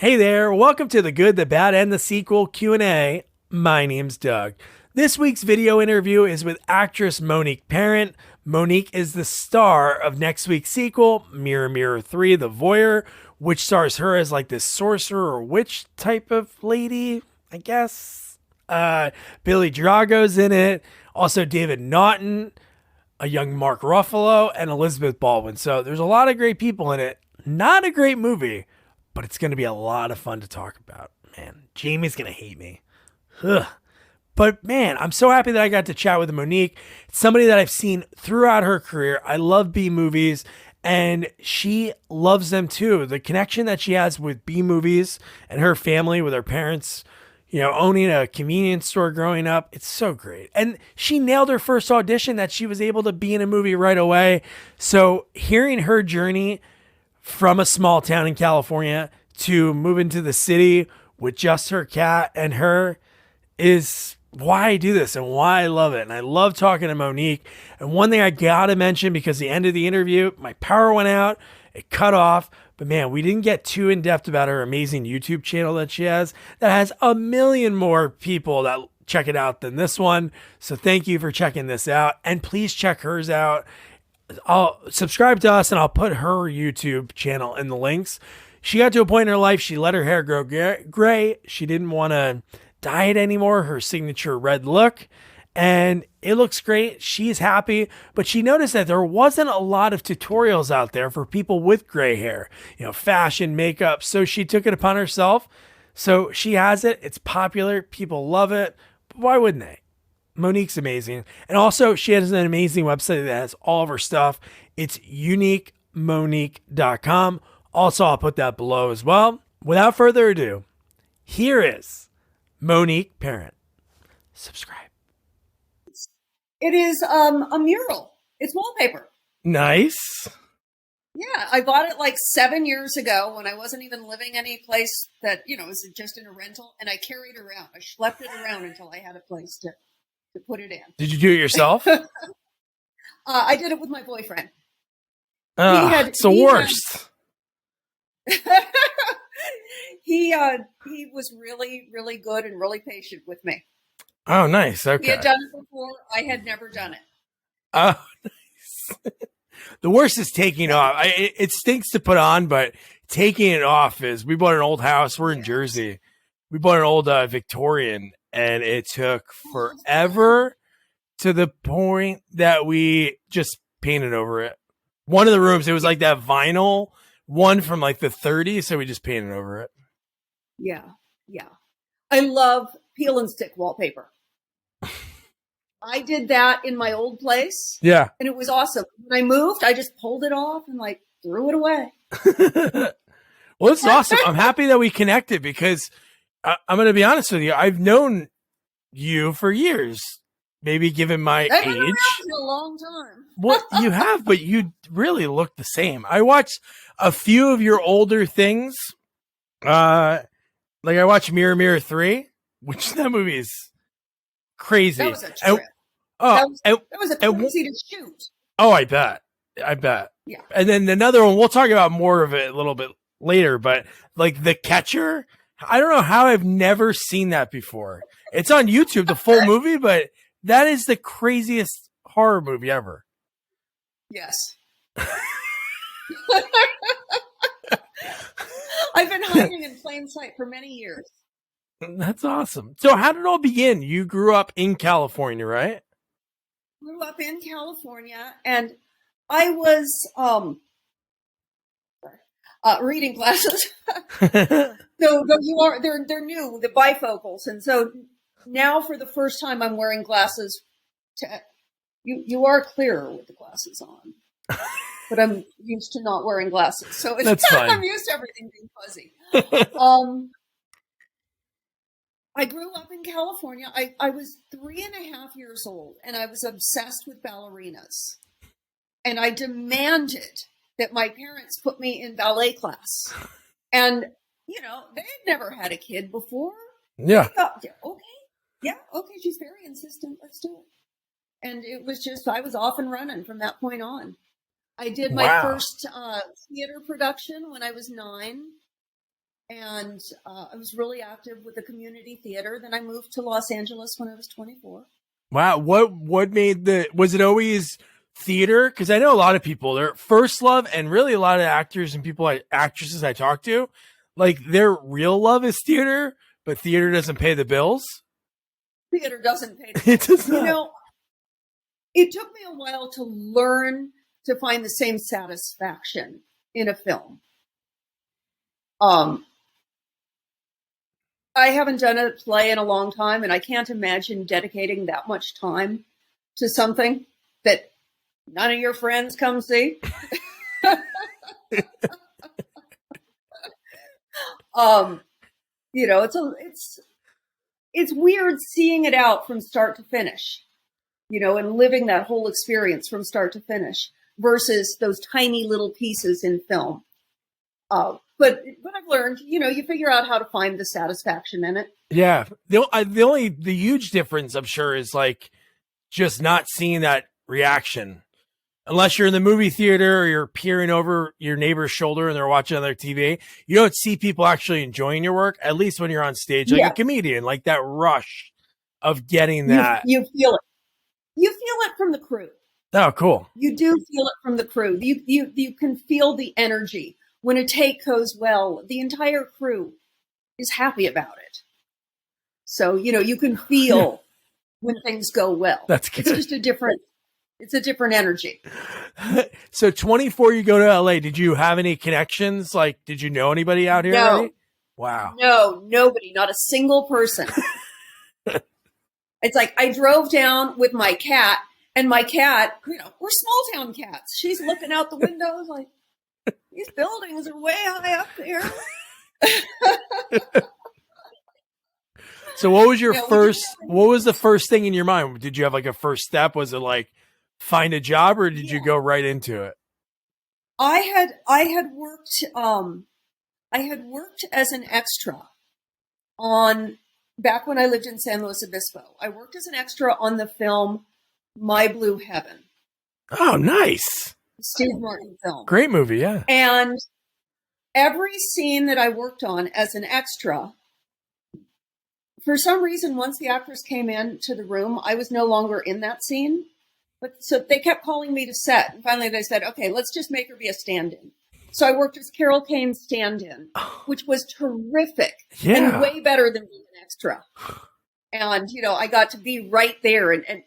Hey there, welcome to The Good, the Bad, and the Sequel Q&A. My name's Doug. This week's video interview is with actress Monique Parent. Monique is the star of next week's sequel, Mirror Mirror 3, The Voyeur, which stars her as like this sorcerer or witch type of lady, I guess. Billy Drago's in it. Also David Naughton, a young Mark Ruffalo, and Elizabeth Baldwin. So there's a lot of great people in it. Not a great movie, but it's going to be a lot of fun to talk about. Man, Jamie's going to hate me. Ugh. But man, I'm so happy that I got to chat with Monique. It's somebody that I've seen throughout her career. I love B movies, and she loves them too. The connection that she has with B movies and her family, with her parents, owning a convenience store growing up, it's so great. And she nailed her first audition that she was able to be in a movie right away. So hearing her journey from a small town in California to moving to the city with just her cat and her is why I do this and why I love it. And I love talking to Monique. And one thing I gotta mention, because the end of the interview, my power went out, it cut off. But man, we didn't get too in depth about her amazing YouTube channel that she has that has a million more people that check it out than this one. So thank you for checking this out. And please check hers out. I'll subscribe to us and I'll put her YouTube channel in the links. She got to a point in her life, she let her hair grow gray. She didn't want to dye it anymore, her signature red look. And it looks great. She's happy, but she noticed that there wasn't a lot of tutorials out there for people with gray hair, fashion, makeup. So she took it upon herself. So she has it. It's popular. People love it. But why wouldn't they? Monique's amazing. And also she has an amazing website that has all of her stuff. It's uniquemonique.com. Also, I'll put that below as well. Without further ado, here is Monique Parent. Subscribe. It is a mural. It's wallpaper. Nice. Yeah, I bought it like 7 years ago when I wasn't even living any place that, it was just in a rental. And I carried it around. I schlepped it around until I had a place to put it in. Did you do it yourself? I did it with my boyfriend. It's the worst. He was really, really good and really patient with me. Oh, nice. Okay. He had done it before. I had never done it. Oh, nice. The worst is taking off. It stinks to put on, but taking it off is. We bought an old house. We're in Jersey. We bought an old Victorian, and it took forever to the point that we just painted over it. One of the rooms, it was like that vinyl one from like the 30s, so we just painted over it. Yeah. I love peel and stick wallpaper. I did that in my old place. Yeah. And it was awesome. When I moved, I just pulled it off and threw it away. Well, it's awesome. I'm happy that we connected because I'm going to be honest with you. I've known you for years, maybe given my I've been age. around for a long time. Well, you have, but you really look the same. I watched a few of your older things. I watched Mirror Mirror 3, which that movie is crazy. That was a trip. That was a crazy to shoot. Oh, I bet. Yeah. And then another one, we'll talk about more of it a little bit later, but like The Catcher, I don't know how I've never seen that before. It's on YouTube, the full movie, but that is the craziest horror movie ever. Yes. I've been hiding in plain sight for many years. That's awesome. So how did it all begin? You grew up in California, right? Grew up in California, and I was reading glasses. So they're new, the bifocals, and so now for the first time I'm wearing glasses. You are clearer with the glasses on, but I'm used to not wearing glasses, so that's fine. I'm used to everything being fuzzy. I grew up in California. I was 3.5 years old, and I was obsessed with ballerinas. And I demanded that my parents put me in ballet class. And, they had never had a kid before. Yeah. Thought, okay, she's very insistent. Let's do it. And it was just, I was off and running from that point on. I did my first theater production when I was 9. And I was really active with the community theater. Then I moved to Los Angeles when I was 24. Wow. What made was it always theater? Because I know a lot of people, their first love, and really a lot of actors and actresses I talk to, like their real love is theater, but theater doesn't pay the bills. Theater doesn't pay the bills. It does not. You know, it took me a while to learn to find the same satisfaction in a film. I haven't done a play in a long time, and I can't imagine dedicating that much time to something that none of your friends come see. You know, it's weird seeing it out from start to finish, you know, and living that whole experience from start to finish versus those tiny little pieces in film. But I've learned, you know, you figure out how to find the satisfaction in it. Yeah. The huge difference, I'm sure, is like just not seeing that reaction. Unless you're in the movie theater or you're peering over your neighbor's shoulder and they're watching on their TV, you don't see people actually enjoying your work, at least when you're on stage, like a comedian, like that rush of getting that. You feel it. You feel it from the crew. Oh, cool. You do feel it from the crew. You can feel the energy. When a take goes well, the entire crew is happy about it. So, you know, you can feel when things go well. That's good. It's just a different energy. So 24, you go to LA. Did you have any connections? Like, did you know anybody out here? No. Already? Wow. No, nobody, not a single person. It's like I drove down with my cat, and my cat, you know, we're small town cats. She's looking out the windows like, these buildings are way high up there. So what was your what was the first thing in your mind? Did you have like a first step? Was it like find a job, or did you go right into it? I had worked as an extra back when I lived in San Luis Obispo. I worked as an extra on the film My Blue Heaven. Oh, nice. Steve Martin film. Great movie, yeah. And every scene that I worked on as an extra, for some reason, once the actress came into the room, I was no longer in that scene. But so they kept calling me to set. And finally they said, okay, let's just make her be a stand-in. So I worked as Carol Kane's stand-in, which was terrific and way better than being an extra. And, you know, I got to be right there and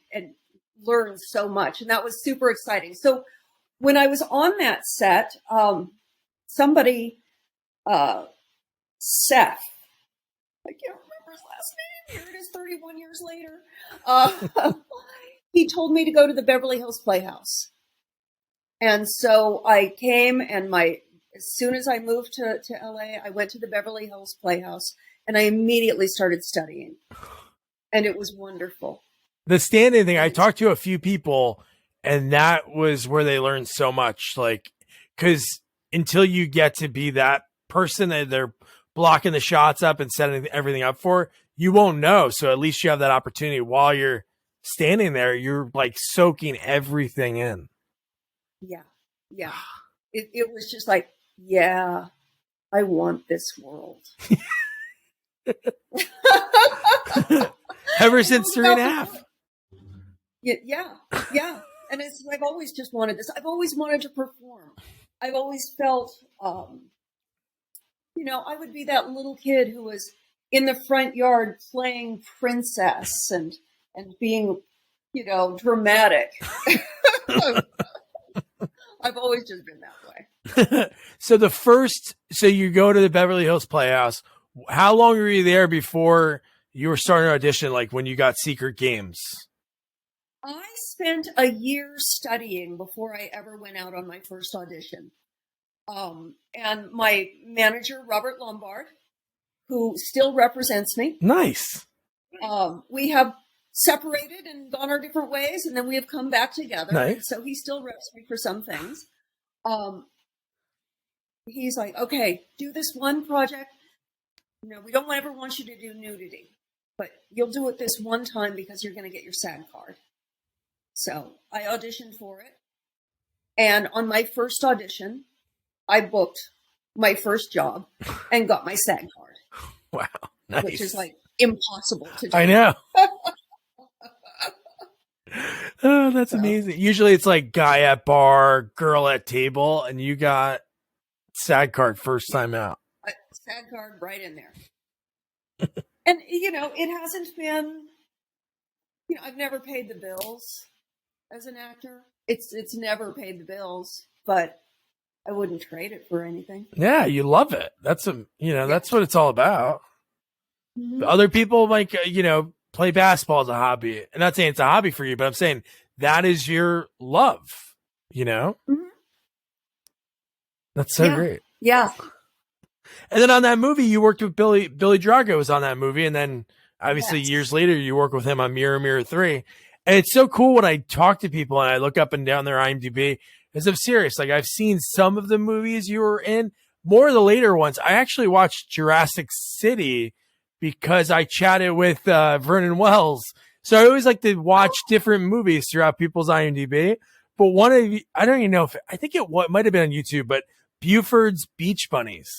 learn so much. And that was super exciting. So when I was on that set, somebody, Seth, I can't remember his last name. Here it is 31 years later. He told me to go to the Beverly Hills Playhouse. And so I came, and as soon as I moved to LA, I went to the Beverly Hills Playhouse, and I immediately started studying. And it was wonderful. The stand-in thing, I talked to a few people, and that was where they learned so much. Like, because until you get to be that person that they're blocking the shots up and setting everything up for, you won't know. So at least you have that opportunity while you're standing there. You're like soaking everything in. Yeah. Yeah. It was just like, yeah, I want this world. Ever since 3.5. Yeah. And I've always just wanted this. I've always wanted to perform. I've always felt, you know, I would be that little kid who was in the front yard playing princess and being, you know, dramatic. I've always just been that way. So you go to the Beverly Hills Playhouse. How long were you there before you were starting to audition, like when you got Secret Games? I spent a year studying before I ever went out on my first audition. And my manager, Robert Lombard, who still represents me. Nice. We have separated and gone our different ways, and then we have come back together. Nice. So he still reps me for some things. He's like, okay, do this one project. You know, we don't ever want you to do nudity, but you'll do it this one time because you're going to get your SAG card. So I auditioned for it. And on my first audition, I booked my first job and got my SAG card, Wow. Nice. which is like impossible to do. I know. Oh, that's amazing. Usually it's like guy at bar, girl at table, and you got SAG card first time out. SAG card right in there. And, it hasn't been, I've never paid the bills as an actor. It's never paid the bills, but I wouldn't trade it for anything. Yeah, you love it. That's that's what it's all about. Mm-hmm. Other people like, play basketball as a hobby. I'm not saying it's a hobby for you, but I'm saying that is your love, Mm-hmm. That's so great. Yeah. And then on that movie, you worked with Billy Drago was on that movie. And then obviously years later, you work with him on Mirror, Mirror 3. And it's so cool when I talk to people and I look up and down their IMDb, because I'm serious. Like, I've seen some of the movies you were in, more of the later ones. I actually watched Jurassic City because I chatted with Vernon Wells. So I always like to watch different movies throughout people's IMDb. But one of you, I don't even know if, I think it might have been on YouTube, but Buford's Beach Bunnies.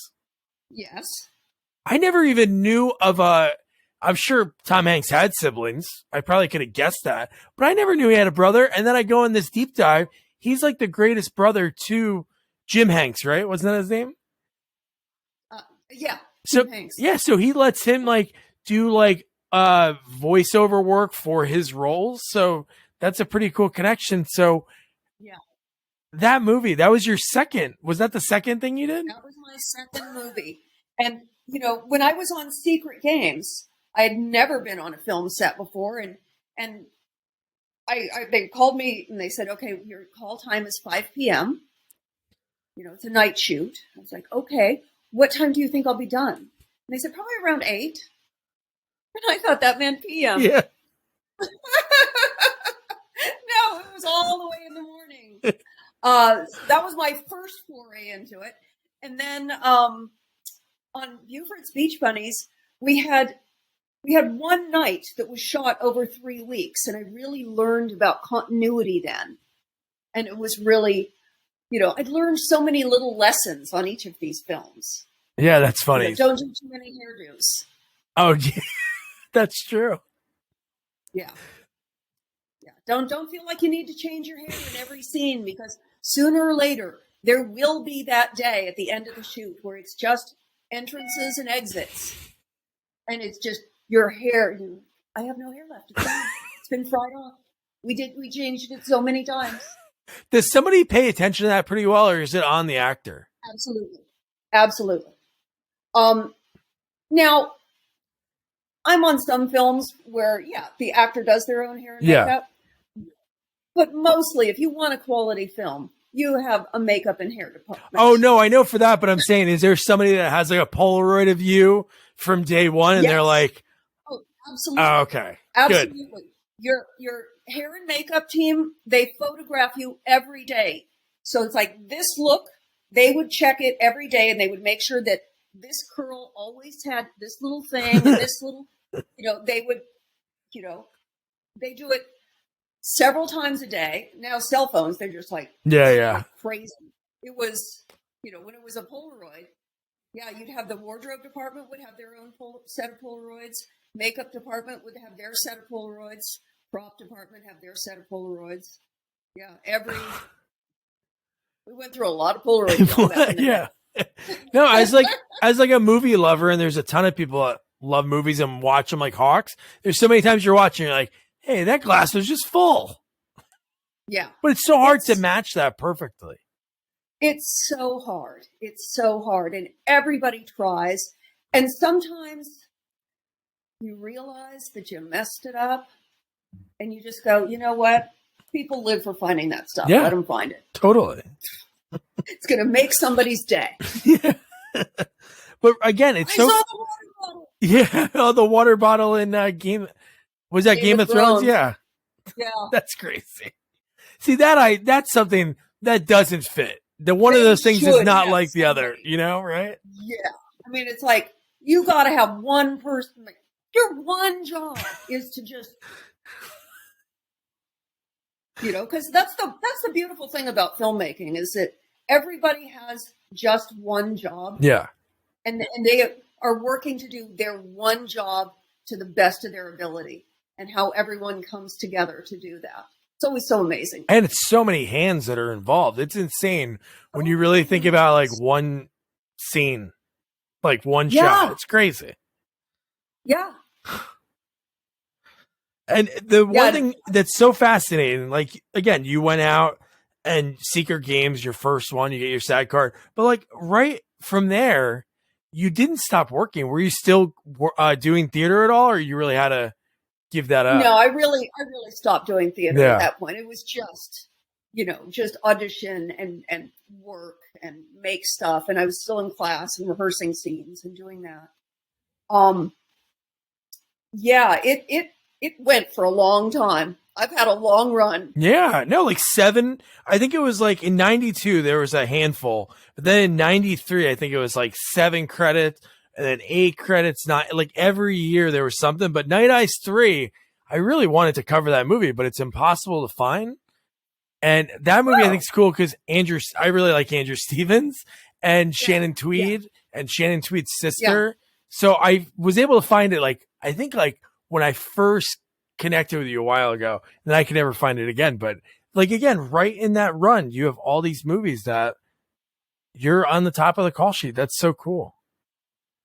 Yes. I never even knew of I'm sure Tom Hanks had siblings. I probably could have guessed that, but I never knew he had a brother. And then I go in this deep dive. He's like the greatest brother to Jim Hanks, right? Wasn't that his name? Yeah. So, Jim Hanks. yeah. So he lets him like do like voiceover work for his roles. So that's a pretty cool connection. So yeah, that movie, that was your second. Was that the second thing you did? That was my second movie. And, when I was on Secret Games, I had never been on a film set before. And they called me and they said, okay, your call time is 5 p.m. It's a night shoot. I was like, okay, what time do you think I'll be done? And they said, probably around 8. And I thought that meant p.m. Yeah. No, it was all the way in the morning. That was my first foray into it. And then on Buford's Beach Bunnies, we had one night that was shot over 3 weeks, and I really learned about continuity then. And it was really, I'd learned so many little lessons on each of these films. Yeah, that's funny. Don't do too many hairdos. Oh, yeah. That's true. Yeah. Yeah. Don't feel like you need to change your hair in every scene, because sooner or later there will be that day at the end of the shoot where it's just entrances and exits, and it's just your hair. I have no hair left. It's been fried off. We changed it so many times. Does somebody pay attention to that pretty well, or is it on the actor? Absolutely. Now, I'm on some films where, the actor does their own hair and makeup. But mostly, if you want a quality film, you have a makeup and hair department. Oh, no, I know for that, but I'm saying, is there somebody that has like a Polaroid of you from day one and they're like, oh, absolutely. Oh, okay. Absolutely. Good. Your hair and makeup team, they photograph you every day. So it's like this look, they would check it every day and they would make sure that this curl always had this little thing and this little, they would, they do it several times a day. Now cell phones, they're just like crazy. It was, when it was a Polaroid, you'd have the wardrobe department would have their own set of Polaroids. Makeup department would have their set of Polaroids. Prop department have their set of Polaroids. Yeah, we went through a lot of Polaroids. Yeah. No, as like a movie lover, and there's a ton of people that love movies and watch them like hawks. There's so many times you're watching, you're like, hey, that glass was just full. Yeah. But it's so hard to match that perfectly. It's so hard. It's so hard. And everybody tries. And sometimes you realize that you messed it up and you just go, you know what? People live for finding that stuff. Yeah, let them find it. Totally. It's going to make somebody's day. Yeah. But again, it's so. Saw the water bottle. Yeah. Oh, the water bottle in Game. Was that Game of Thrones? Yeah. Yeah. That's crazy. See, that's something that doesn't fit. One of those things is not like the other, right? Yeah. I mean, it's like, you got to have one person. Like, your one job is to just, because that's the beautiful thing about filmmaking is that everybody has just one job. Yeah. And they are working to do their one job to the best of their ability, and how everyone comes together to do that. It's always so amazing. And it's so many hands that are involved. It's insane when you really think about like one scene, like one shot. It's crazy. Yeah. And the one thing that's so fascinating, like, again, you went out and Secret Games, your first one, you get your SAG card, but like right from there, you didn't stop working. Were you still doing theater at all, or you really had to give that up? No, I really stopped doing theater at that point. It was just, just audition and work and make stuff. And I was still in class and rehearsing scenes and doing that. It went for a long time. I've had a long run. Yeah, no, like 7. I think it was like in 92, there was a handful. But then in 93, I think it was like 7 credits and then 8 credits. Not like every year there was something. But Night Eyes 3, I really wanted to cover that movie, but it's impossible to find. And that movie I think is cool because I really like Andrew Stevens and Shannon Tweed and Shannon Tweed's sister. Yeah. So I was able to find it I think when I first connected with you a while ago, and I could never find it again. But again, right in that run, you have all these movies that you're on the top of the call sheet. That's so cool.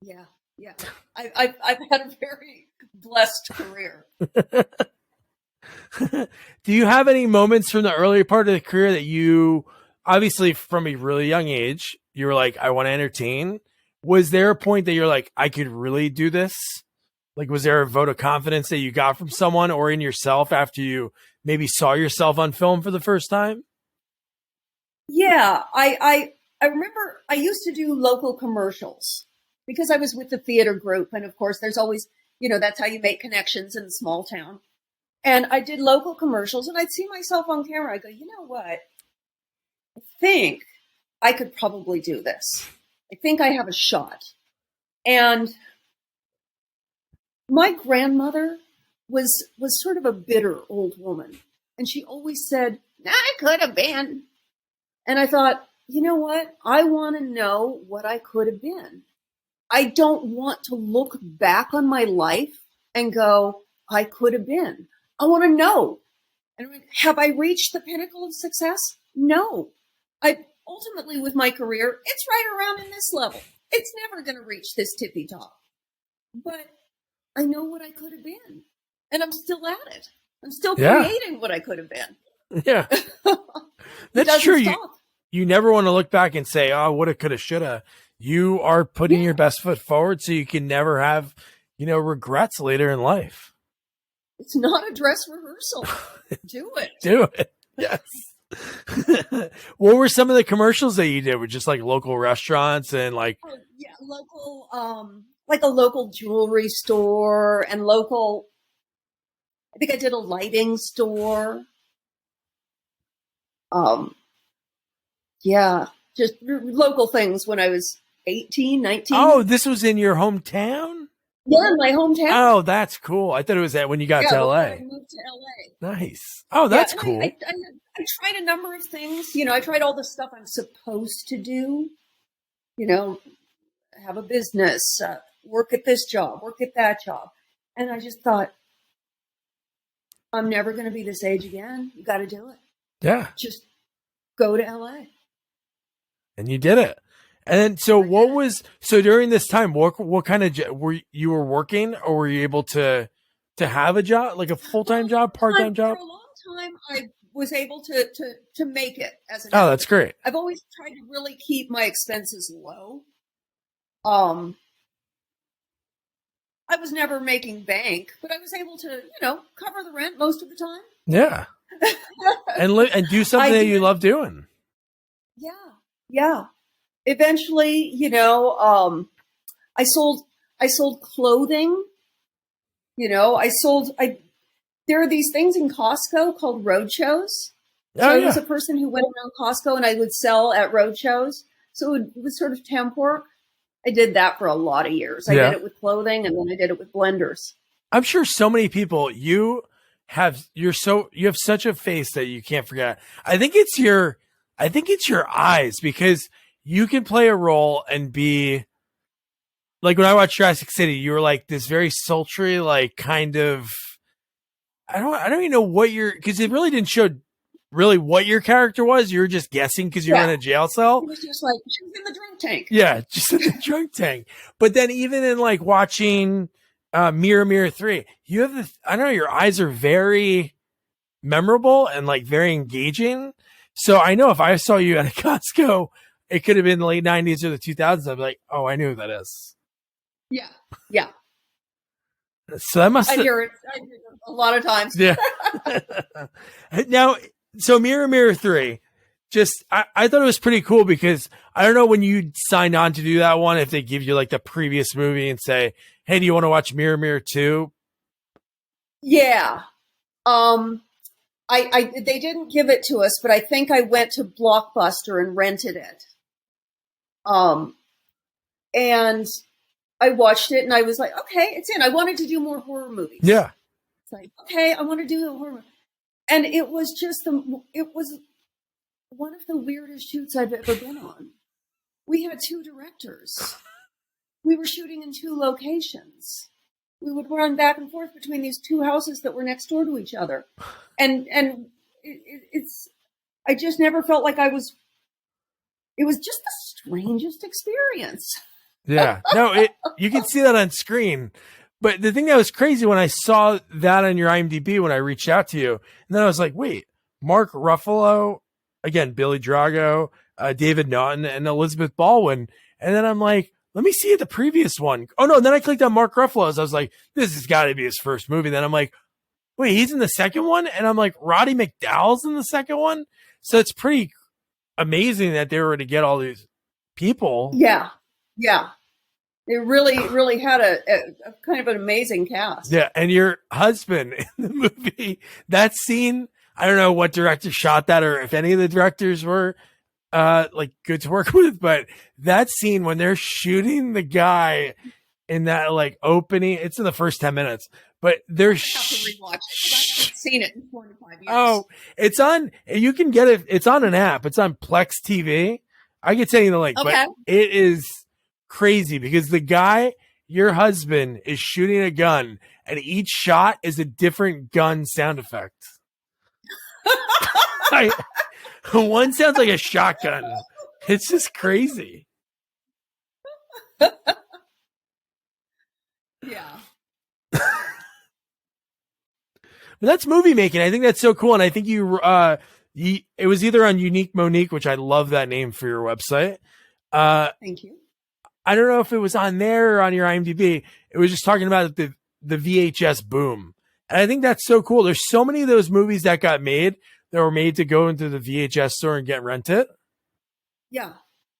Yeah. Yeah. I've had a very blessed career. Do you have any moments from the earlier part of the career that you, obviously from a really young age, you were like, I want to entertain? Was there a point that you're like, I could really do this? Was there a vote of confidence that you got from someone or in yourself after you maybe saw yourself on film for the first time? Yeah, I remember I used to do local commercials because I was with the theater group. And of course, there's always, that's how you make connections in a small town. And I did local commercials and I'd see myself on camera. I go, you know what? I think I could probably do this. I think I have a shot. And my grandmother was sort of a bitter old woman. And she always said, I could have been. And I thought, you know what? I want to know what I could have been. I don't want to look back on my life and go, I could have been. I want to know. And have I reached the pinnacle of success? No. Ultimately, with my career, it's right around in this level. It's never going to reach this tippy top. But I know what I could have been. And I'm still at it. I'm still creating what I could have been. Yeah. That's true. You never want to look back and say, oh, woulda, coulda, shoulda. You are putting your best foot forward so you can never have, regrets later in life. It's not a dress rehearsal. Do it. Do it. Yes. What were some of the commercials that you did? Were just local restaurants and local, a local jewelry store and I think I did a lighting store. Just local things when I was 18, 19. Oh, this was in your hometown? Yeah, in my hometown. Oh, that's cool. I thought it was when you got to LA. I moved to LA. Nice. Oh, that's cool. I tried a number of things. I tried all the stuff I'm supposed to do. Have a business, work at this job, work at that job. And I just thought, I'm never going to be this age again. You got to do it. Yeah. Just go to LA. And you did it. And then, so during this time, what kind of were you working, or were you able to have a job, like a full-time job, part-time job? For a long time, I was able to make it as an actor. That's great. I've always tried to really keep my expenses low. I was never making bank, but I was able to, cover the rent most of the time. Yeah. and do something that you love doing. Yeah. Yeah. Eventually, I sold clothing. There are these things in Costco called road shows. So I was a person who went around Costco and I would sell at road shows. So it was sort of temp work. I did that for a lot of years. I did it with clothing and then I did it with blenders. I'm sure so many people, you have such a face that you can't forget. I think it's your I think it's your eyes, because you can play a role and be like, when I watched Jurassic City, you were like this very sultry, like kind of, I don't even know what because it really didn't show really what your character was. You were just guessing because you were in a jail cell. It was just like, she was in the drunk tank. Yeah, just in the drunk tank. But then even in like watching Mirror Mirror 3, you have I don't know, your eyes are very memorable and like very engaging. So I know if I saw you at a Costco, it could have been the late 90s or the 2000s. I'd be like, oh, I knew who that is. Yeah. Yeah. So that must I hear it a lot of times. Yeah. Now, so Mirror Mirror 3, just, I thought it was pretty cool, because I don't know when you signed on to do that one, if they give you like the previous movie and say, hey, do you want to watch Mirror Mirror 2? Yeah. They didn't give it to us, but I think I went to Blockbuster and rented it. And I watched it and I was like, okay, it's in. I wanted to do more horror movies. Yeah. It's like, okay, I want to do a horror movie. And it was just it was one of the weirdest shoots I've ever been on. We had 2 directors. We were shooting in 2 locations. We would run back and forth between these 2 houses that were next door to each other. And it's, I just never felt like it was just the strangest experience. Yeah. No, you can see that on screen. But the thing that was crazy when I saw that on your IMDb, when I reached out to you, and then I was like, wait, Mark Ruffalo, again, Billy Drago, David Naughton, and Elizabeth Baldwin. And then I'm like, let me see the previous one. Oh no. And then I clicked on Mark Ruffalo's. I was like, this has got to be his first movie. Then I'm like, wait, he's in the second one? And I'm like, Roddy McDowall's in the second one? So it's pretty amazing that they were to get all these people. Yeah. Yeah. They really had a kind of an amazing cast. Yeah. And your husband in the movie, that scene, I don't know what director shot that or if any of the directors were like good to work with, but that scene when they're shooting the guy in that like opening, it's in the first 10 minutes, but they're I have to rewatch it. I haven't seen it in 4 to 5 years. Oh, it's on, you can get it. It's on an app. It's on Plex TV. I can tell you the link, Okay. but it is crazy because the guy, your husband, is shooting a gun and each shot is a different gun sound effect. One sounds like a shotgun. It's just crazy. Yeah. But that's movie making. I think that's so cool. And I think it was either on Unique Monique, which I love that name for your website. Thank you. I don't know if it was on there or on your IMDb. It was just talking about the VHS boom. And I think that's so cool. There's so many of those movies that got made that were made to go into the VHS store and get rented. Yeah.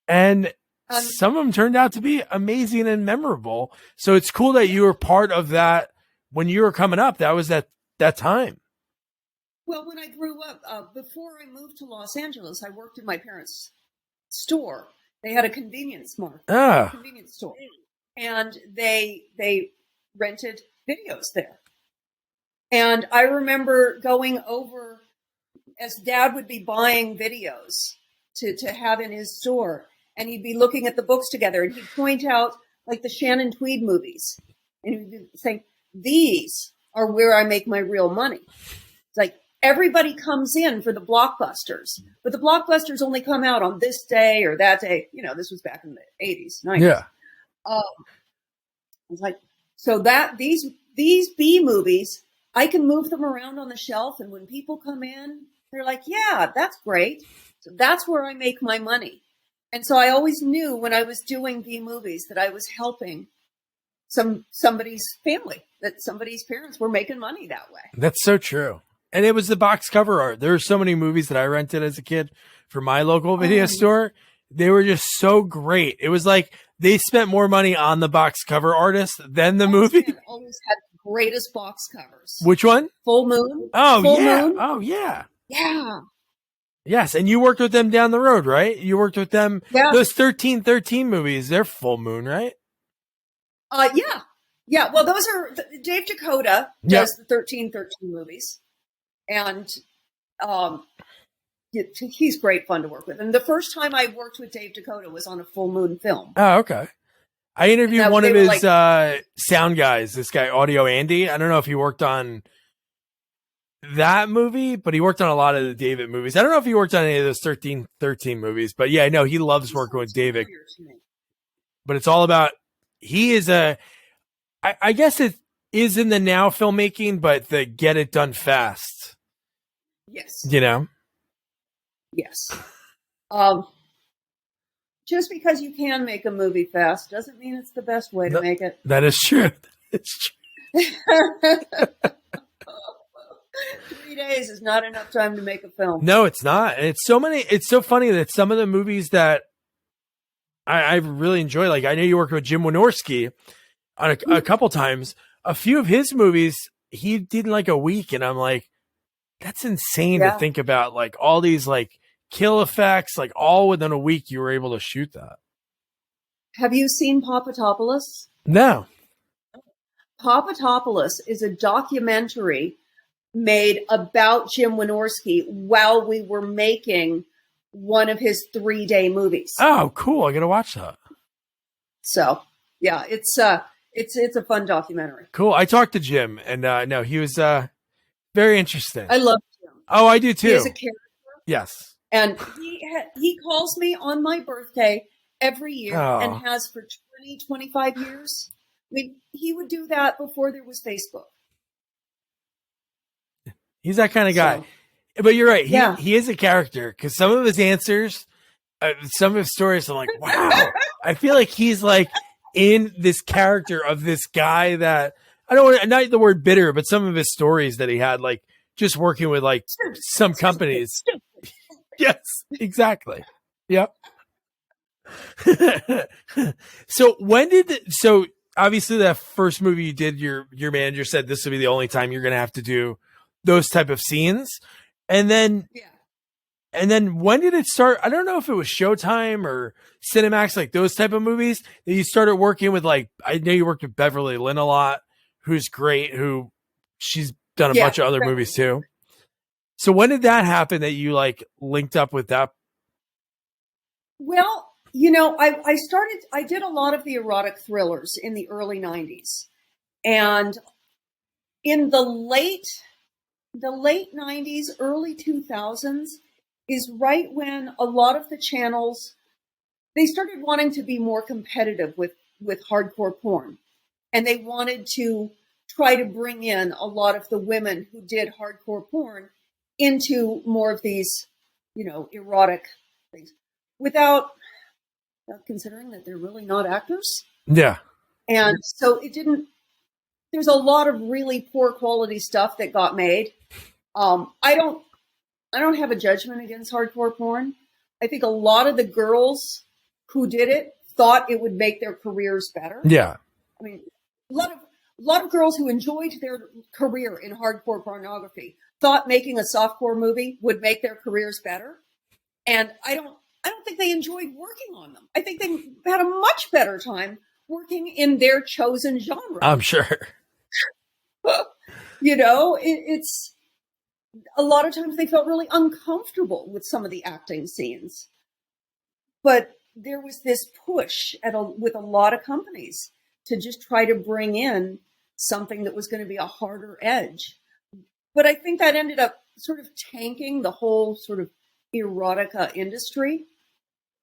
And some of them turned out to be amazing and memorable. So it's cool that you were part of that when you were coming up. That was that time. Well, when I grew up, before I moved to Los Angeles, I worked in my parents' store. They had a convenience store, and they rented videos there. And I remember going over as Dad would be buying videos to have in his store, and he'd be looking at the books together, and he'd point out like the Shannon Tweed movies, and he'd be saying, "These are where I make my real money." It's like everybody comes in for the blockbusters, but the blockbusters only come out on this day or that day. You know, this was back in the 80s, 90s. Yeah. It's like, so that these B movies, I can move them around on the shelf. And when people come in, they're like, yeah, that's great. So that's where I make my money. And so I always knew when I was doing B movies that I was helping somebody's family, that somebody's parents were making money that way. That's so true. And it was the box cover art. There were so many movies that I rented as a kid for my local video store. They were just so great. It was like they spent more money on the box cover artist than the movie. Always had the greatest box covers. Which one? Full Moon. Oh, Full yeah. Moon. Oh, yeah. Yeah. Yes. And you worked with them down the road, right? You worked with them. Yeah. Those 1313 movies, they're Full Moon, right? Yeah. Yeah. Well, those are Dave Dakota does the 1313 movies. And he's great fun to work with. And the first time I worked with Dave Dakota was on a Full Moon film. Oh, okay. I interviewed one of his like, sound guys, this guy, Audio Andy. I don't know if he worked on that movie, but he worked on a lot of the David movies. I don't know if he worked on any of those 13 movies, but yeah, I know he loves working with David. But it's all about, he is I guess it is in the now filmmaking, but the get it done fast. Yes. You know? Yes. Just because you can make a movie fast doesn't mean it's the best way to make it. That is true. It's true. 3 days is not enough time to make a film. No, it's not. And it's so funny that some of the movies that I really enjoy, like I know you worked with Jim Wynorski on a couple times. A few of his movies he did in like a week, and I'm like, that's insane to think about. Like all these like kill effects, like all within a week you were able to shoot that. Have you seen Papatopoulos? No. Papatopoulos is a documentary made about Jim Wynorski while we were making one of his 3-day movies. Oh, cool. I got to watch that. So, yeah, it's a fun documentary. Cool. I talked to Jim, and no, he was very interesting. I love Jim. Oh, I do too. He is a character. Yes. And he calls me on my birthday every year and has for 20, 25 years. I mean, he would do that before there was Facebook. He's that kind of guy. So, but you're right. He is a character, because some of his answers, some of his stories, I'm like, wow. I feel like he's like in this character of this guy that, I don't want to, not the word bitter, but some of his stories that he had, like just working with like some companies. Yes, exactly. Yep. So obviously that first movie you did, your manager said this will be the only time you're going to have to do those type of scenes. And then when did it start? I don't know if it was Showtime or Cinemax, like those type of movies that you started working with. Like, I know you worked with Beverly Lynn a lot, who's great, who she's done a bunch of other movies too. So when did that happen that you like linked up with that? Well, you know, I did a lot of the erotic thrillers in the early 90s. And in the late 90s, early 2000s is right when a lot of the channels, they started wanting to be more competitive with hardcore porn. And they wanted to try to bring in a lot of the women who did hardcore porn into more of these, you know, erotic things without considering that they're really not actors. Yeah. And so there's a lot of really poor quality stuff that got made. I don't have a judgment against hardcore porn. I think a lot of the girls who did it thought it would make their careers better. Yeah. I mean, a lot of girls who enjoyed their career in hardcore pornography thought making a softcore movie would make their careers better. And I don't think they enjoyed working on them. I think they had a much better time working in their chosen genre. I'm sure. You know, it's a lot of times they felt really uncomfortable with some of the acting scenes. But there was this push with a lot of companies to just try to bring in something that was going to be a harder edge. But I think that ended up sort of tanking the whole sort of erotica industry,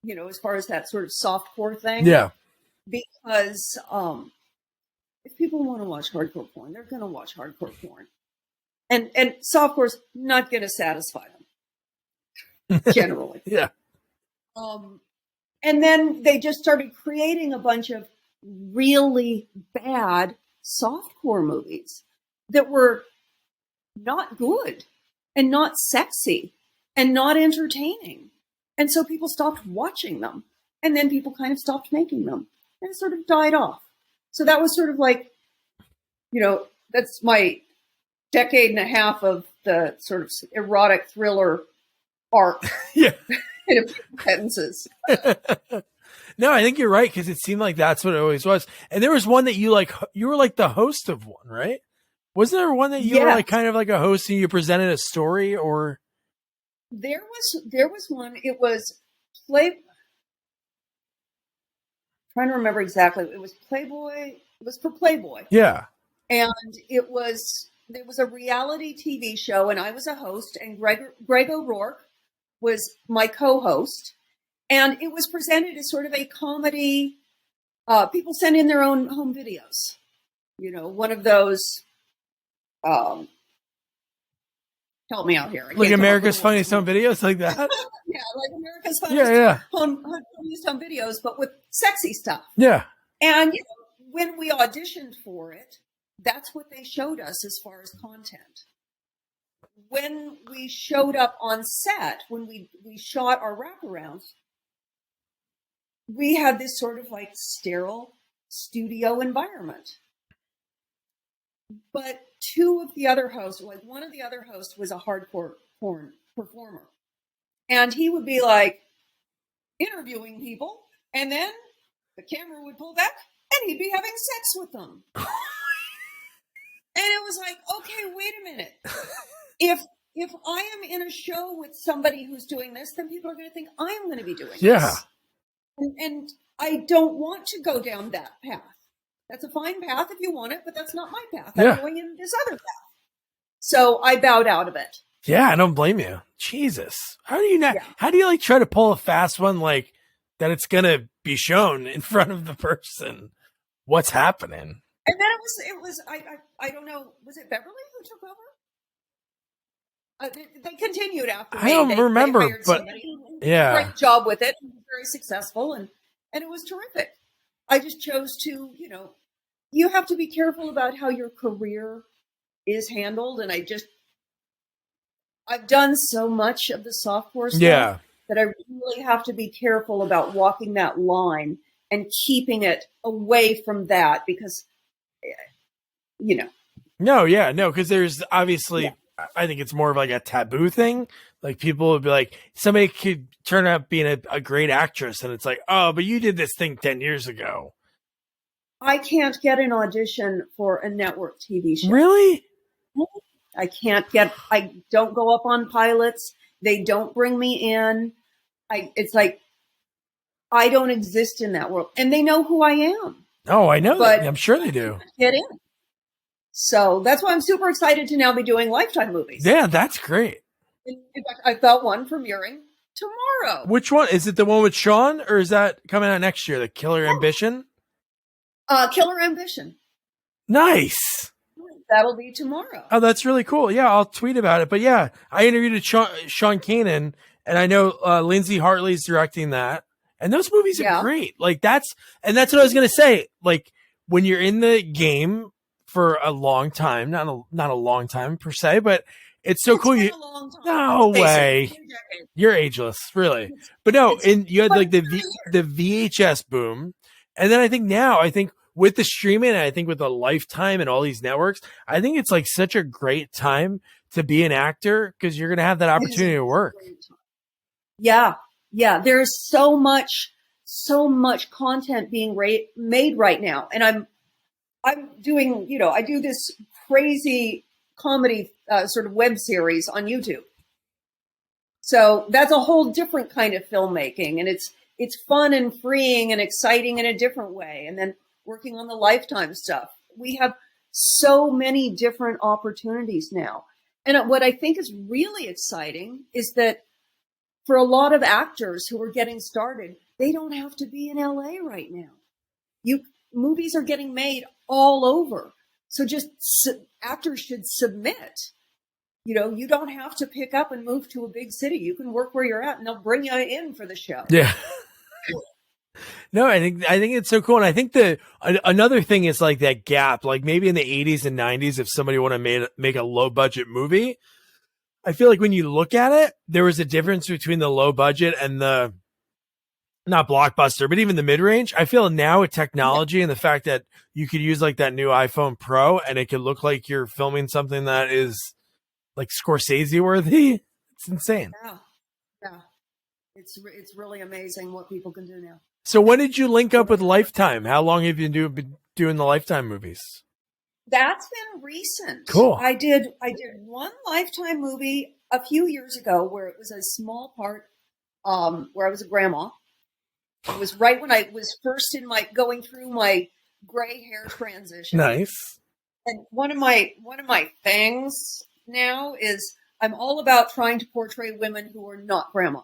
you know, as far as that sort of softcore thing. Yeah. Because if people want to watch hardcore porn, they're going to watch hardcore porn. And softcore's not going to satisfy them, generally. Yeah. And then they just started creating a bunch of really bad softcore movies that were not good and not sexy and not entertaining. And so people stopped watching them. And then people kind of stopped making them. And it sort of died off. So that was sort of like, you know, that's my decade and a half of the sort of erotic thriller arc. Yeah. In a few sentences. No, I think you're right, because it seemed like that's what it always was. And there was one that you were like the host of one, right? Wasn't there one that you were like kind of like a host and you presented a story, or? There was one. It was Play. Trying to remember exactly. It was Playboy. It was for Playboy. Yeah. And there was a reality TV show, and I was a host, and Greg O'Rourke was my co-host, and it was presented as sort of a comedy. People send in their own home videos. One of those. Help me out here. Like America's Funniest Home Videos, like that. Yeah, like America's Funniest Home Videos, but with sexy stuff. Yeah. And when we auditioned for it, that's what they showed us as far as content. When we showed up on set, when we shot our wraparounds, we had this sort of like sterile studio environment. But two of the other hosts, like one of the other hosts was a hardcore porn performer. And he would be like interviewing people, and then the camera would pull back and he'd be having sex with them. And it was like, okay, wait a minute. If I am in a show with somebody who's doing this, then people are going to think I'm going to be doing this. And I don't want to go down that path. That's a fine path if you want it, but that's not my path. I'm going in this other path. So I bowed out of it. Yeah, I don't blame you. Jesus. How do you how do you like try to pull a fast one like that it's going to be shown in front of the person what's happening? And then it was I don't know, was it Beverly who took over? They continued after I don't remember, but yeah. Great job with it. Very successful, and it was terrific. I just chose to, you have to be careful about how your career is handled. And I've done so much of the softcore stuff that I really have to be careful about walking that line and keeping it away from that because, No, because there's obviously, I think it's more of like a taboo thing. Like people would be like, somebody could turn out being a great actress, and it's like, oh, but you did this thing 10 years ago. I can't get an audition for a network TV show. Really? I don't go up on pilots. They don't bring me in. It's like, I don't exist in that world. And they know who I am. Oh, I know that. I'm sure they do. Get in. So that's why I'm super excited to now be doing Lifetime movies. Yeah, that's great. In fact, I've got one premiering tomorrow. Which one? Is it the one with Sean, or is that coming out next year? The Killer Ambition? Killer Ambition. Nice. That'll be tomorrow. Oh, that's really cool. Yeah, I'll tweet about it. But yeah, I interviewed Sean Kanan, and I know Lindsay Hartley's directing that. And those movies are great. Like that's what I was gonna say. Like when you're in the game for a long time, not a long time per se, but it's so cool. Been a long time. No way. You're ageless, really. But no, and you had like the VHS boom. And then I think with the streaming, and I think with the Lifetime and all these networks, I think it's like such a great time to be an actor because you're going to have that opportunity to work. Yeah. Yeah. There's so much content being made right now. And I'm doing, I do this crazy comedy sort of web series on YouTube. So that's a whole different kind of filmmaking, and it's fun and freeing and exciting in a different way. And then working on the Lifetime stuff, we have so many different opportunities now. And what I think is really exciting is that for a lot of actors who are getting started, they don't have to be in LA right now. Movies are getting made all over. So just actors should submit. You don't have to pick up and move to a big city. You can work where you're at, and they'll bring you in for the show. Yeah. No, I think it's so cool. And I think another thing is like that gap, like maybe in the 80s and 90s, if somebody want to make a low budget movie, I feel like when you look at it, there was a difference between the low budget and the not blockbuster, but even the mid range. I feel now with technology and the fact that you could use like that new iPhone Pro and it could look like you're filming something that is like Scorsese worthy. It's insane. Yeah. It's really amazing what people can do now. So when did you link up with Lifetime? How long have you been doing the Lifetime movies? That's been recent. Cool. I did one Lifetime movie a few years ago where it was a small part where I was a grandma. It was right when I was first going through my gray hair transition. Nice. And one of my things now is I'm all about trying to portray women who are not grandma.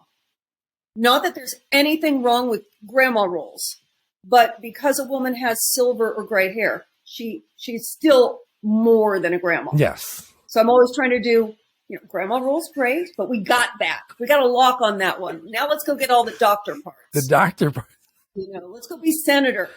Not that there's anything wrong with grandma roles, but because a woman has silver or gray hair, she's still more than a grandma. Yes. So I'm always trying to do, grandma role's great, but we got that. We got a lock on that one. Now let's go get all the doctor parts. The doctor part. Let's go be senator.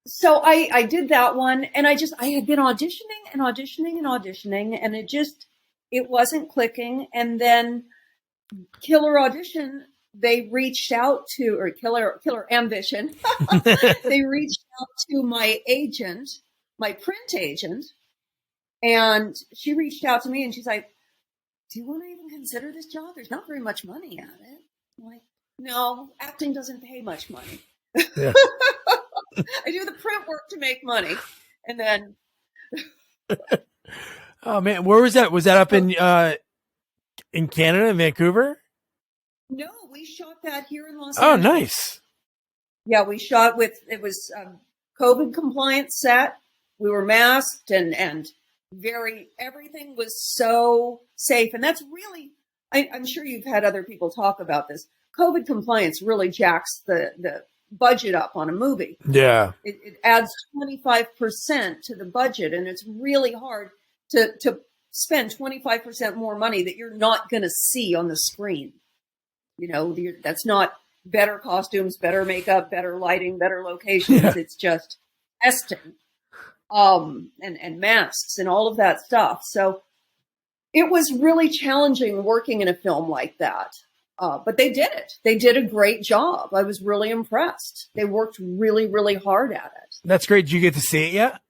So I did that one, and I had been auditioning and auditioning and auditioning, and it wasn't clicking. And then Killer Audition, they reached out to, or Killer Ambition, they reached out to my agent, my print agent, and she reached out to me and she's like, do you want to even consider this job? There's not very much money at it. I'm like, no, acting doesn't pay much money. Yeah. I do the print work to make money. And then. Oh man, where was that? Was that up in Canada, in Vancouver? No, we shot that here in Los Oh, Angeles. nice. Yeah, we shot it was COVID compliant set. We were masked and everything was so safe. And that's really, I'm sure you've had other people talk about this. COVID compliance really jacks the budget up on a movie. Yeah. It adds 25% to the budget, and it's really hard to spend 25% more money that you're not going to see on the screen. That's not better costumes, better makeup, better lighting, better locations. Yeah. It's just testing, and masks and all of that stuff. So it was really challenging working in a film like that. But they did it. They did a great job. I was really impressed. They worked really, really hard at it. That's great. Did you get to see it yet?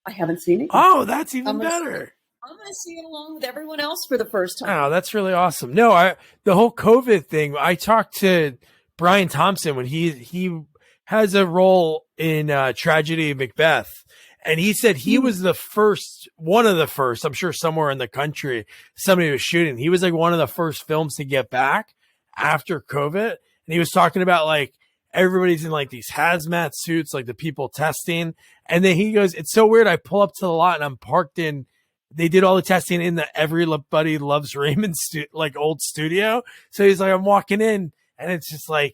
I haven't seen it yet. Oh, that's even better. I'm going to see it along with everyone else for the first time. Oh, that's really awesome. No, the whole COVID thing, I talked to Brian Thompson when he has a role in Tragedy of Macbeth. And he said he was one of the first, I'm sure somewhere in the country, somebody was shooting. He was like one of the first films to get back after COVID. And he was talking about like, everybody's in like these hazmat suits, like the people testing. And then he goes, it's so weird. I pull up to the lot and I'm parked in, they did all the testing in the Everybody Loves Raymond like old studio. So he's like, I'm walking in and it's just like,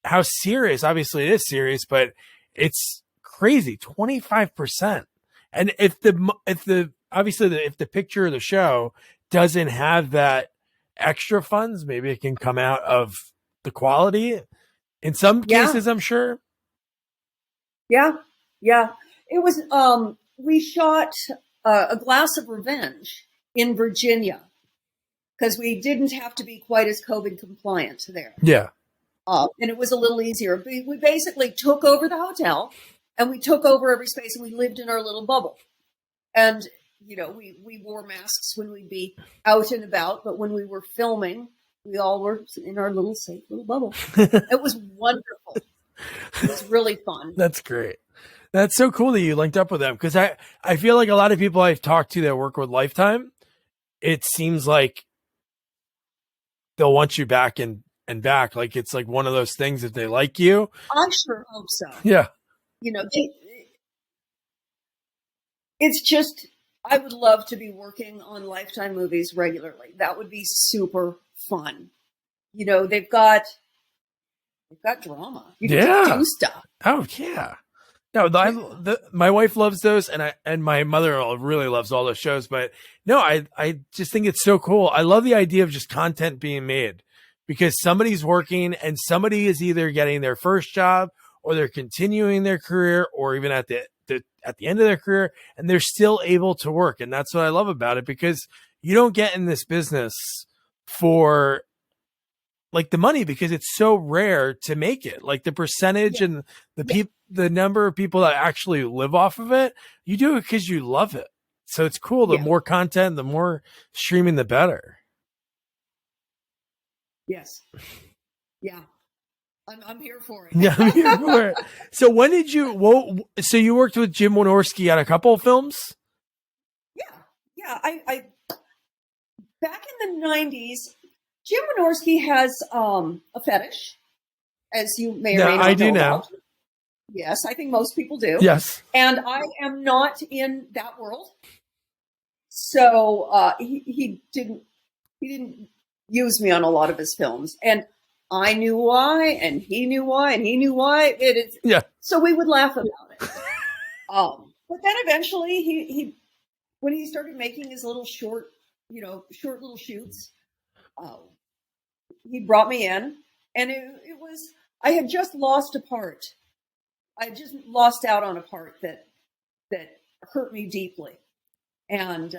how serious, obviously it is serious, but it's crazy, 25%. And if the picture of the show doesn't have that extra funds, maybe it can come out of the quality in some cases, I'm sure. Yeah. It was, we shot A Glass of Revenge in Virginia because we didn't have to be quite as COVID compliant there. Yeah. And it was a little easier. We basically took over the hotel and we took over every space and we lived in our little bubble. And, we wore masks when we'd be out and about, but when we were filming, we all were in our little safe little bubble. It was wonderful. It was really fun. That's great. That's so cool that you linked up with them. Cause I feel like a lot of people I've talked to that work with Lifetime, it seems like they'll want you back and back. Like, it's like one of those things if they like you. I sure hope so. Yeah. It's just, I would love to be working on Lifetime movies regularly. That would be super fun. They've got drama. You can do stuff. Oh yeah. No, my wife loves those, and my mother really loves all those shows. But no, I just think it's so cool. I love the idea of just content being made because somebody's working and somebody is either getting their first job or they're continuing their career or even at the end of their career, and they're still able to work. And that's what I love about it, because you don't get in this business for like the money, because it's so rare to make it. Like the percentage and the number of people that actually live off of it, you do it because you love it. So it's cool. The more content, the more streaming, the better. Yes. Yeah. I'm here for it. Yeah, I'm here for it. So when did you? So you worked with Jim Wynorski on a couple of films. Yeah. Yeah, I back in the 90s, Jim Wynorski has a fetish, as you may or Yeah, may I not do know now. about. Yes, I think most people do. Yes. And I am not in that world. So he didn't use me on a lot of his films. And I knew why, and he knew why, and he knew why. Yeah. So we would laugh about it. But then eventually he when he started making his little short little shoots, he brought me in, and it was, I had just lost a part. I had just lost out on a part that hurt me deeply. And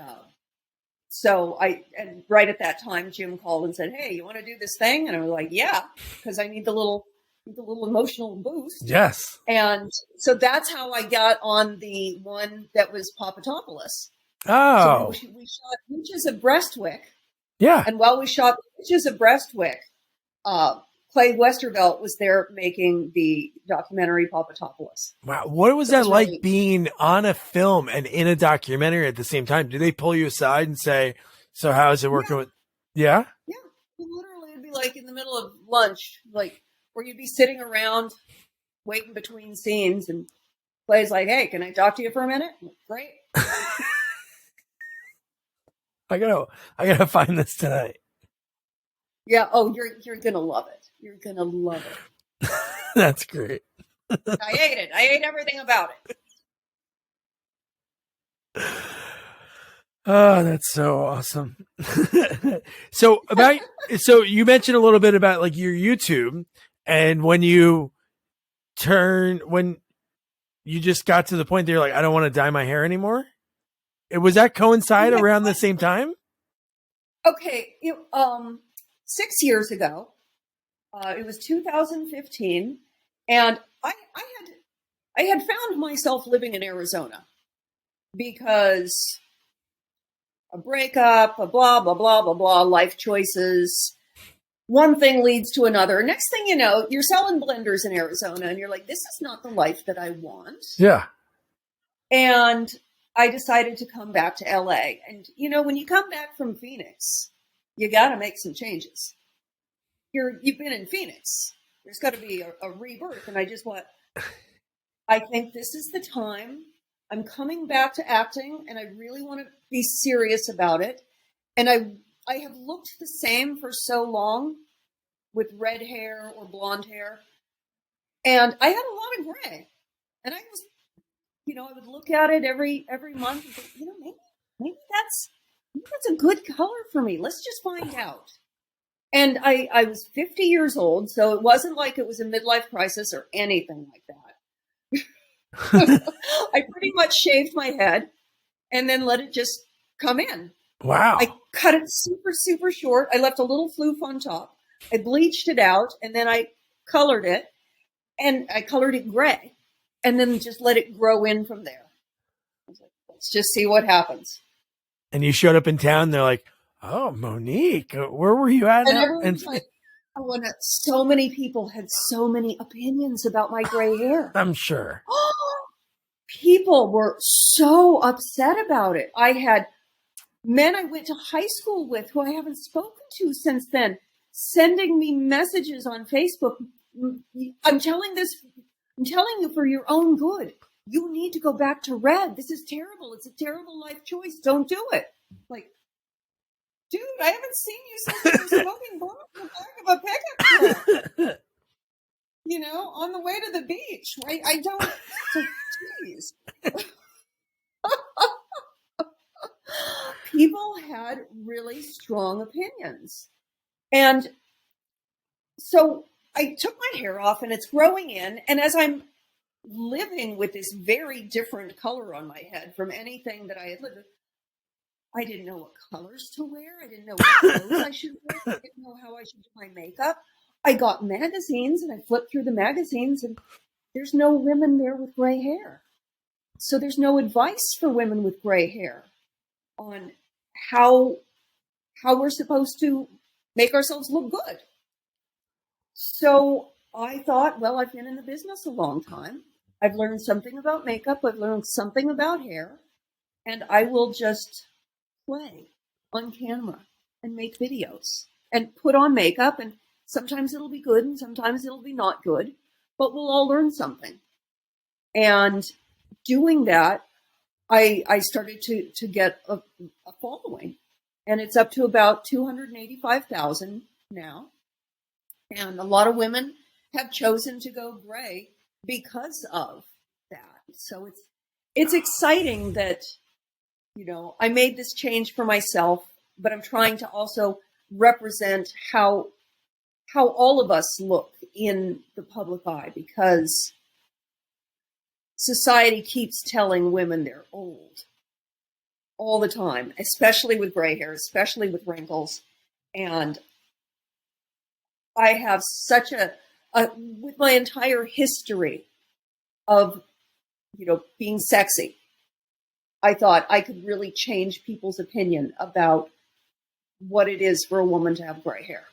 and right at that time, Jim called and said, "Hey, you want to do this thing?" And I was like, "Yeah," because I need the little emotional boost. Yes. And so that's how I got on the one that was Papadopoulos. Oh. So we shot Witches of Breastwick. Yeah. And while we shot Witches of Breastwick, Clay Westervelt was there making the documentary Papadopoulos. Wow. What was that like being on a film and in a documentary at the same time? Do they pull you aside and say, "So how is it working with?" Yeah. Yeah. Literally, it'd be like in the middle of lunch, like where you'd be sitting around waiting between scenes, and Clay's like, "Hey, can I talk to you for a minute?" Like, great. I gotta find this tonight. Yeah. Oh, you're gonna love it. You're gonna love it. That's great. I ate it. I ate everything about it. Oh, that's so awesome. So you mentioned a little bit about like your YouTube, and when you just got to the point that you're like, I don't want to dye my hair anymore. Was that coincide around the same time? Okay. 6 years ago, it was 2015, and I had found myself living in Arizona because a breakup, a blah, blah, blah, blah, blah, life choices. One thing leads to another. Next thing you know, you're selling blenders in Arizona, and you're like, this is not the life that I want. Yeah. And I decided to come back to LA. And, when you come back from Phoenix, you got to make some changes. You've been in Phoenix. There's got to be a rebirth. And I think this is the time. I'm coming back to acting, and I really want to be serious about it. And I have looked the same for so long with red hair or blonde hair. And I had a lot of gray. And I was, I would look at it every month and think, maybe that's a good color for me. Let's just find out. And I was 50 years old, so it wasn't like it was a midlife crisis or anything like that. I pretty much shaved my head and then let it just come in. Wow. I cut it super, super short. I left a little floof on top. I bleached it out, and then I colored it, and I colored it gray, and then just let it grow in from there. I was like, let's just see what happens. And you showed up in town. They're like, "Oh, Monique, where were you at?" And everyone's like, so many people had so many opinions about my gray hair. I'm sure. People were so upset about it. I had men I went to high school with who I haven't spoken to since then, sending me messages on Facebook. I'm telling you for your own good. You need to go back to red. This is terrible. It's a terrible life choice. Don't do it. Like, dude, I haven't seen you since you were smoking blunt in the back of a pickup truck. On the way to the beach. I don't. So, geez. People had really strong opinions. And so I took my hair off, and it's growing in. And as I'm living with this very different color on my head from anything that I had lived with, I didn't know what colors to wear. I didn't know what clothes I should wear. I didn't know how I should do my makeup. I got magazines, and I flipped through the magazines, and there's no women there with gray hair. So there's no advice for women with gray hair on how we're supposed to make ourselves look good. So I thought, well, I've been in the business a long time. I've learned something about makeup. I've learned something about hair. And I will just play on camera and make videos and put on makeup, and sometimes it'll be good and sometimes it'll be not good, but we'll all learn something. And doing that, I started to get a following, and it's up to about 285,000 now. And a lot of women have chosen to go gray because of that. So it's exciting that, I made this change for myself, but I'm trying to also represent how all of us look in the public eye, because society keeps telling women they're old all the time, especially with gray hair, especially with wrinkles. And I have such with my entire history of, being sexy, I thought I could really change people's opinion about what it is for a woman to have gray hair.